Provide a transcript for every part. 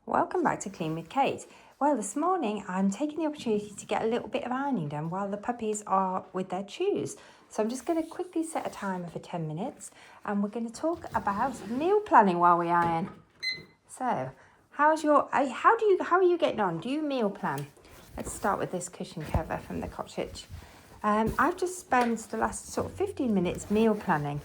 Welcome back to Clean with Kate. Well, this morning I'm taking the opportunity to get a little bit of ironing done while the puppies are with their chews. So I'm just going to quickly set a timer for 10 minutes and we're going to talk about meal planning while we iron. So, how are you getting on? Do you meal plan? Let's start with this cushion cover from the cottage. I've just spent the last sort of 15 minutes meal planning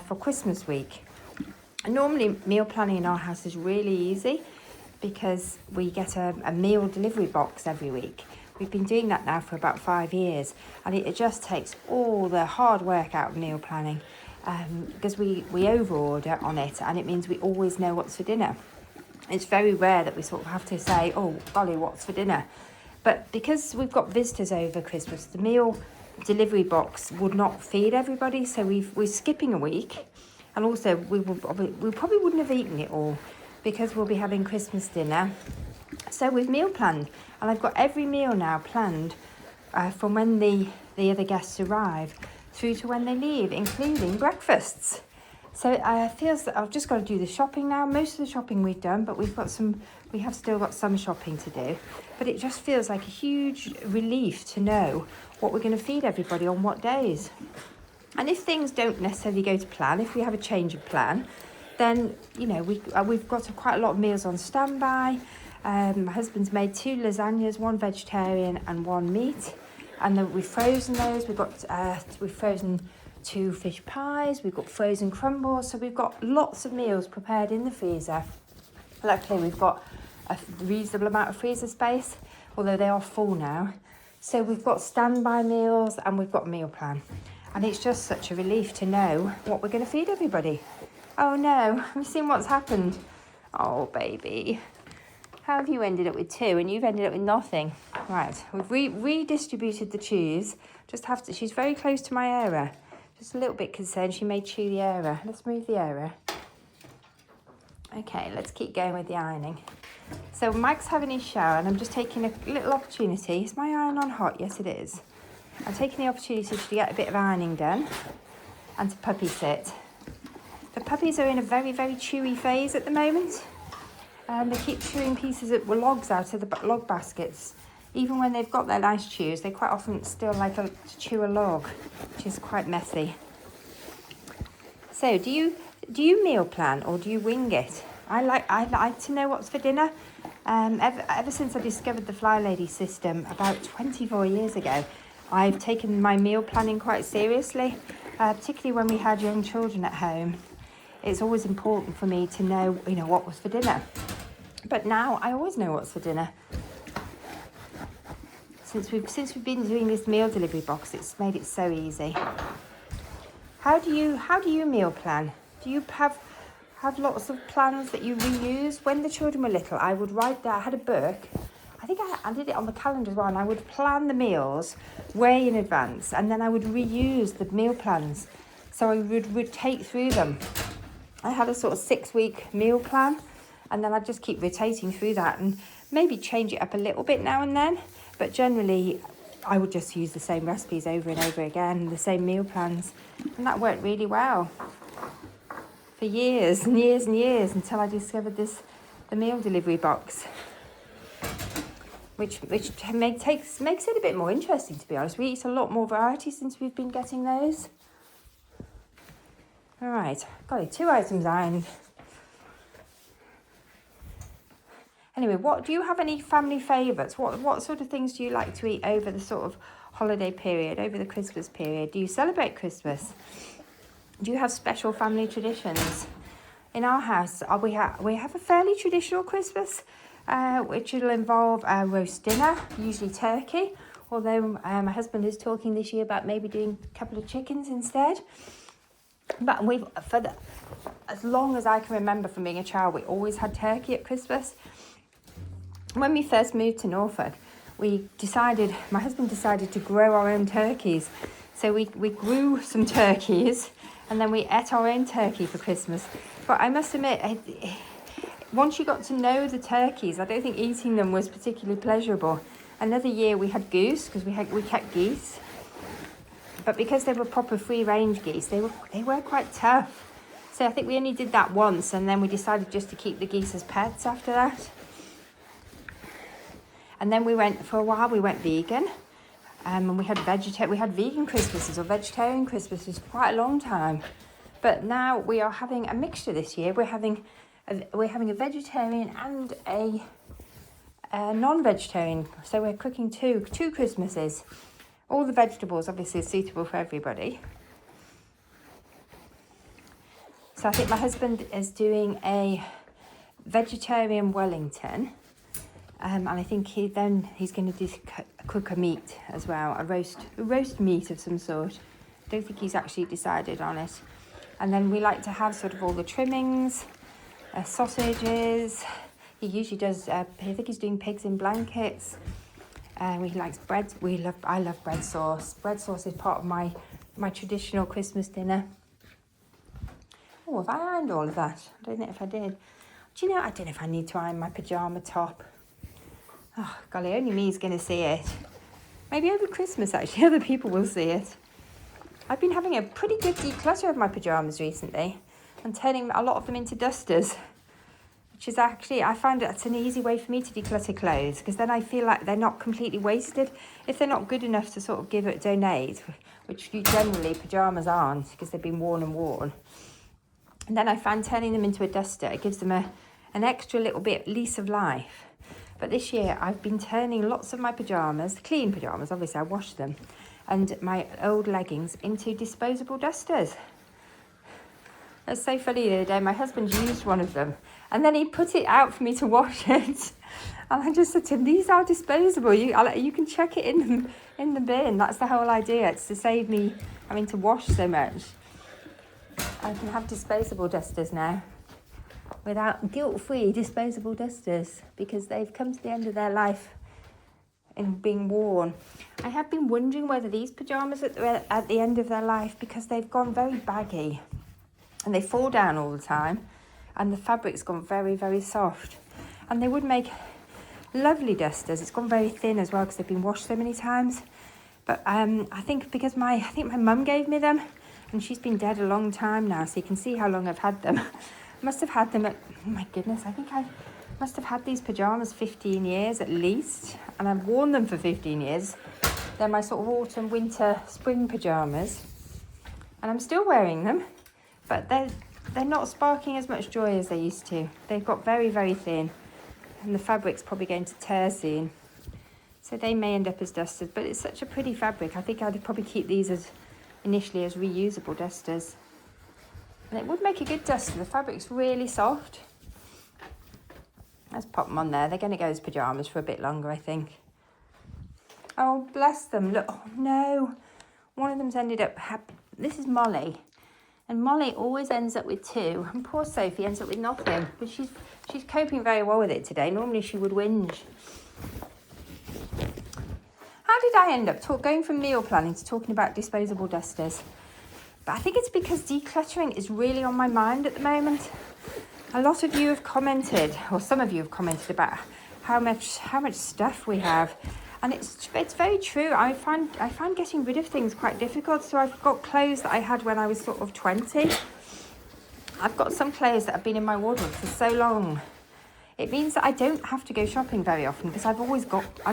for Christmas week. And normally meal planning in our house is really easy, because we get a meal delivery box every week. We've been doing that now for about 5 years, and it just takes all the hard work out of meal planning because we over-order on it, and it means we always know what's for dinner. It's very rare that we sort of have to say, oh, golly, what's for dinner? But because we've got visitors over Christmas, the meal delivery box would not feed everybody, so we're skipping a week, and also we probably wouldn't have eaten it all, because we'll be having Christmas dinner. So we've meal planned, and I've got every meal now planned from when the other guests arrive through to when they leave, including breakfasts. So it feels that I've just got to do the shopping now. Most of the shopping we've done, but we have still got some shopping to do. But it just feels like a huge relief to know what we're going to feed everybody on what days. And if things don't necessarily go to plan, if we have a change of plan, then, you know, we've got quite a lot of meals on standby. My husband's made 2 lasagnas, 1 vegetarian and 1 meat. And then we've frozen those. We've frozen 2 fish pies. We've got frozen crumbles. So we've got lots of meals prepared in the freezer. Luckily, we've got a reasonable amount of freezer space, although they are full now. So we've got standby meals and we've got a meal plan. And it's just such a relief to know what we're going to feed everybody. Oh no, have you seen what's happened? Oh baby, how have you ended up with 2 and you've ended up with nothing? Right, we've redistributed the chews. She's very close to my area. Just a little bit concerned she may chew the area. Let's move the area. Okay, let's keep going with the ironing. So Mike's having his shower and I'm just taking a little opportunity. Is my iron on hot? Yes, it is. I'm taking the opportunity to get a bit of ironing done and to puppy sit. The puppies are in a very, very chewy phase at the moment. They keep chewing pieces of logs out of the log baskets. Even when they've got their nice chews, they quite often still like to chew a log, which is quite messy. So, do you meal plan or do you wing it? I like to know what's for dinner. Ever since I discovered the Flylady system about 24 years ago, I've taken my meal planning quite seriously, particularly when we had young children at home. It's always important for me to know, what was for dinner. But now I always know what's for dinner. Since we've been doing this meal delivery box, it's made it so easy. How do you meal plan? Do you have lots of plans that you reuse? When the children were little, I would write down. I had a book. I think I did it on the calendar as well, and I would plan the meals way in advance, and then I would reuse the meal plans. So I would rotate through them. I had a sort of 6-week meal plan, and then I'd just keep rotating through that and maybe change it up a little bit now and then. But generally, I would just use the same recipes over and over again, the same meal plans. And that worked really well for years and years and years until I discovered the meal delivery box, which makes it a bit more interesting, to be honest. We eat a lot more variety since we've been getting those. All right, got it. 2 items ironed. Anyway, do you have any family favourites? What sort of things do you like to eat over the sort of holiday period, over the Christmas period? Do you celebrate Christmas? Do you have special family traditions? In our house, we have a fairly traditional Christmas, which will involve a roast dinner, usually turkey. Although my husband is talking this year about maybe doing a couple of chickens instead. But as long as I can remember from being a child, we always had turkey at Christmas. When we first moved to Norfolk, my husband decided to grow our own turkeys. So we grew some turkeys and then we ate our own turkey for Christmas. But I must admit, once you got to know the turkeys, I don't think eating them was particularly pleasurable. Another year we had goose, because we kept geese. But because they were proper free-range geese, they were quite tough. So I think we only did that once, and then we decided just to keep the geese as pets after that. And then for a while we went vegan. And we had vegan Christmases or vegetarian Christmases for quite a long time. But now we are having a mixture this year. We're having a vegetarian and a non-vegetarian. So we're cooking two Christmases. All the vegetables obviously are suitable for everybody. So I think my husband is doing a vegetarian Wellington. And I think he's going to cook a meat as well, a roast meat of some sort. I don't think he's actually decided on it. And then we like to have sort of all the trimmings, sausages. He usually does, I think he's doing pigs in blankets. He likes bread. I love bread sauce. Bread sauce is part of my traditional Christmas dinner. Oh, have I ironed all of that? I don't know if I did. Do you know, I don't know if I need to iron my pyjama top. Oh, golly, only me's going to see it. Maybe over Christmas, actually, other people will see it. I've been having a pretty good declutter of my pyjamas recently and turning a lot of them into dusters, which is actually, I find that's an easy way for me to declutter clothes, because then I feel like they're not completely wasted. If they're not good enough to sort of donate, which generally pyjamas aren't because they've been worn and worn, and then I find turning them into a duster, it gives them an extra little bit lease of life. But this year I've been turning lots of my pyjamas, clean pyjamas, obviously I wash them, and my old leggings into disposable dusters. That's so funny. The other day my husband used one of them and then he put it out for me to wash it. And I just said to him, these are disposable. You can chuck it in the bin. That's the whole idea. It's to save me having to wash so much. I can have disposable dusters now. Without guilt-free disposable dusters, because they've come to the end of their life in being worn. I have been wondering whether these pyjamas are at the end of their life because they've gone very baggy and they fall down all the time and the fabric's gone very, very soft. And they would make lovely dusters. It's gone very thin as well because they've been washed so many times. But I think because my mum gave me them and she's been dead a long time now, so you can see how long I've had them. Must have had them oh my goodness, I think I must have had these pyjamas 15 years at least, and I've worn them for 15 years. They're my sort of autumn, winter, spring pyjamas, and I'm still wearing them, but they're not sparking as much joy as they used to. They've got very, very thin, and the fabric's probably going to tear soon, so they may end up as dusters, but it's such a pretty fabric. I think I'd probably keep these initially as reusable dusters. And it would make a good duster. The fabric's really soft. Let's pop them on there. They're going to go as pyjamas for a bit longer, I think. Oh, bless them. Look, oh no. One of them's ended up, this is Molly. And Molly always ends up with two. And poor Sophie ends up with nothing. But she's coping very well with it today. Normally she would whinge. How did I end up going from meal planning to talking about disposable dusters? But I think it's because decluttering is really on my mind at the moment. A lot of you have commented, or some of you have commented about how much stuff we have, and it's very true. I find getting rid of things quite difficult. So I've got clothes that I had when I was sort of 20. I've got some clothes that have been in my wardrobe for so long. It means that I don't have to go shopping very often because I've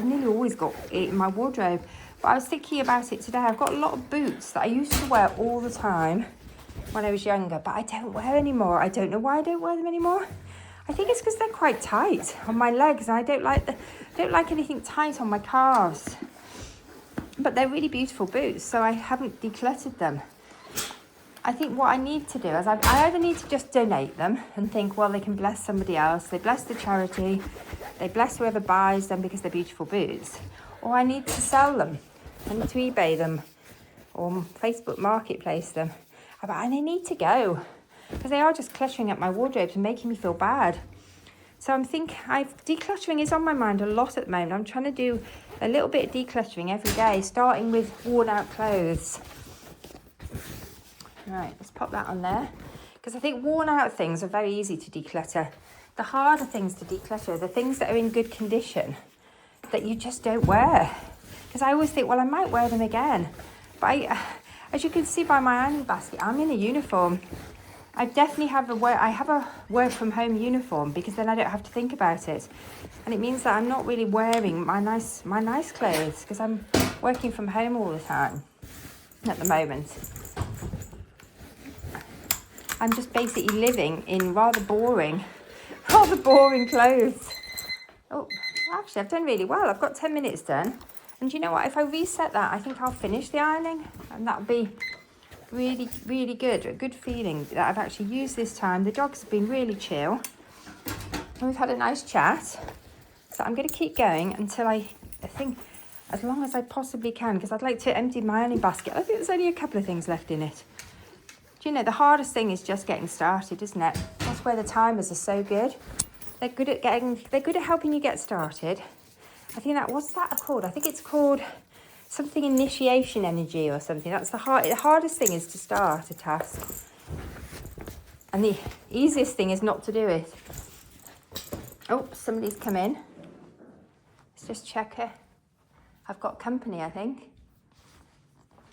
nearly always got it in my wardrobe. But I was thinking about it today. I've got a lot of boots that I used to wear all the time when I was younger, but I don't wear anymore. I don't know why I don't wear them anymore. I think it's because they're quite tight on my legs, and I don't like anything tight on my calves. But they're really beautiful boots, so I haven't decluttered them. I think what I need to do is I either need to just donate them and think, well, they can bless somebody else. They bless the charity. They bless whoever buys them because they're beautiful boots. Or I need to sell them. I need to eBay them or Facebook Marketplace them. And they need to go because they are just cluttering up my wardrobes and making me feel bad. So decluttering is on my mind a lot at the moment. I'm trying to do a little bit of decluttering every day, starting with worn out clothes. Right, let's pop that on there. Because I think worn out things are very easy to declutter. The harder things to declutter are the things that are in good condition that you just don't wear. Because I always think, well, I might wear them again. But as you can see by my ironing basket, I'm in a uniform. I definitely have a work from home uniform, because then I don't have to think about it. And it means that I'm not really wearing my nice clothes, because I'm working from home all the time at the moment. I'm just basically living in rather boring clothes. Oh, actually, I've done really well. I've got 10 minutes done. And you know what? If I reset that, I think I'll finish the ironing. And that'll be really, really good. A good feeling that I've actually used this time. The dogs have been really chill. And we've had a nice chat. So I'm going to keep going until I think, as long as I possibly can, because I'd like to empty my ironing basket. I think there's only a couple of things left in it. Do you know, the hardest thing is just getting started, isn't it? That's where the timers are so good. They're good at helping you get started. I think what's that called? I think it's called something initiation energy or something. That's the hardest thing is to start a task. And the easiest thing is not to do it. Oh, somebody's come in. Let's just check her. I've got company, I think.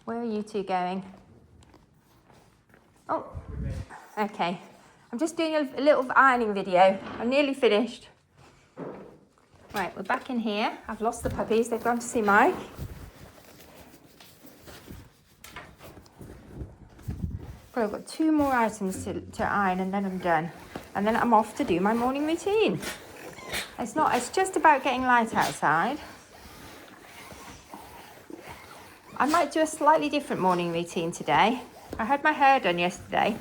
Where are you two going? Oh, okay. I'm just doing a little ironing video. I'm nearly finished. Right, we're back in here. I've lost the puppies. They've gone to see Mike. But I've got 2 more items to iron, and then I'm done. And then I'm off to do my morning routine. It's just about getting light outside. I might do a slightly different morning routine today. I had my hair done yesterday.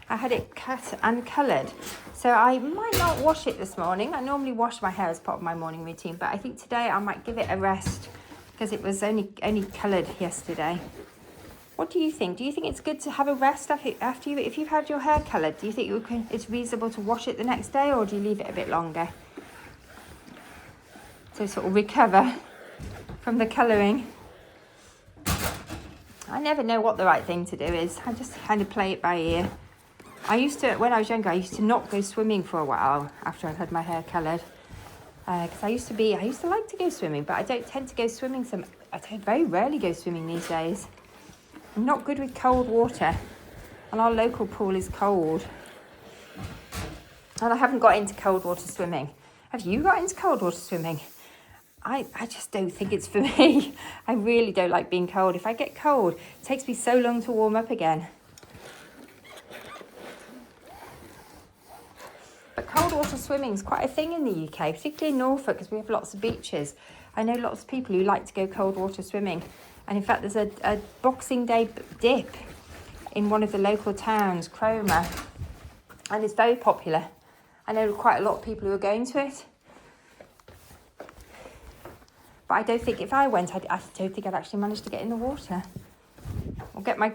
I had it cut and coloured. So I might not wash it this morning. I normally wash my hair as part of my morning routine, but I think today I might give it a rest, because it was only coloured yesterday. What do you think? Do you think it's good to have a rest if you've had your hair coloured? Do you think it's reasonable to wash it the next day, or do you leave it a bit longer to sort of recover from the colouring? I never know what the right thing to do is. I just kind of play it by ear. When I was younger, I used to not go swimming for a while after I'd had my hair coloured. Because I used to like to go swimming, but I don't tend to go swimming. I very rarely go swimming these days. I'm not good with cold water, and our local pool is cold. And I haven't got into cold water swimming. Have you got into cold water swimming? I just don't think it's for me. I really don't like being cold. If I get cold, it takes me so long to warm up again. But cold water swimming is quite a thing in the UK, particularly in Norfolk, because we have lots of beaches. I know lots of people who like to go cold water swimming. And in fact, there's a Boxing Day dip in one of the local towns, Cromer. And it's very popular. I know quite a lot of people who are going to it. But I don't think if I went, I don't think I'd actually manage to get in the water. Or get my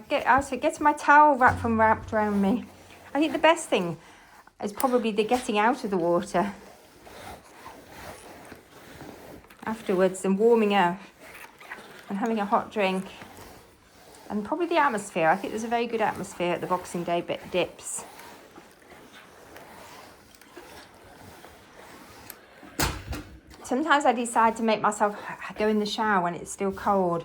towel wrapped around me. I think the best thing is probably the getting out of the water afterwards and warming up and having a hot drink. And probably the atmosphere. I think there's a very good atmosphere at the Boxing Day dips. Sometimes I decide to make myself go in the shower when it's still cold,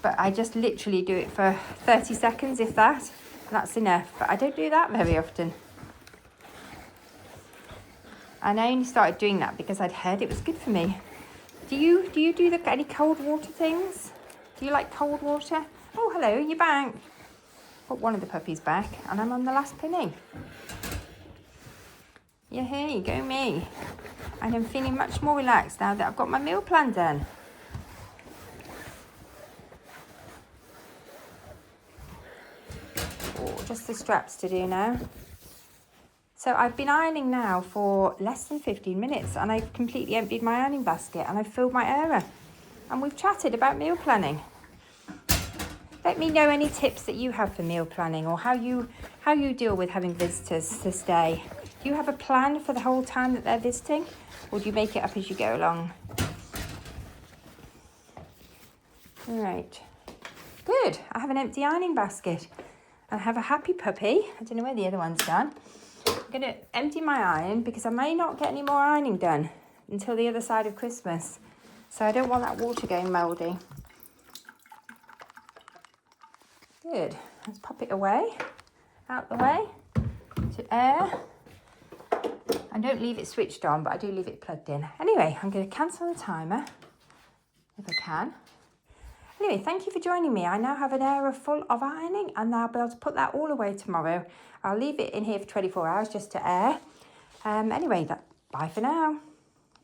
but I just literally do it for 30 seconds, if that, and that's enough. But I don't do that very often. And I only started doing that because I'd heard it was good for me. Do you do any cold water things? Do you like cold water? Oh, hello, you're back. Put one of the puppies back, and I'm on the last pinning. Yeah, hey, go me. And I'm feeling much more relaxed now that I've got my meal plan done. Oh, just the straps to do now. So I've been ironing now for less than 15 minutes, and I've completely emptied my ironing basket, and I've filled my area. And we've chatted about meal planning. Let me know any tips that you have for meal planning, or how you deal with having visitors to stay. Do you have a plan for the whole time that they're visiting, or do you make it up as you go along? All right. Good. I have an empty ironing basket. I have a happy puppy. I don't know where the other one's gone. I'm going to empty my iron because I may not get any more ironing done until the other side of Christmas. So I don't want that water going mouldy. Good. Let's pop it away, out the way. to air. I don't leave it switched on, but I do leave it plugged in. Anyway, I'm going to cancel the timer if I can. Anyway, thank you for joining me. I now have an area full of ironing and I'll be able to put that all away tomorrow. I'll leave it in here for 24 hours just to air. Anyway, bye for now.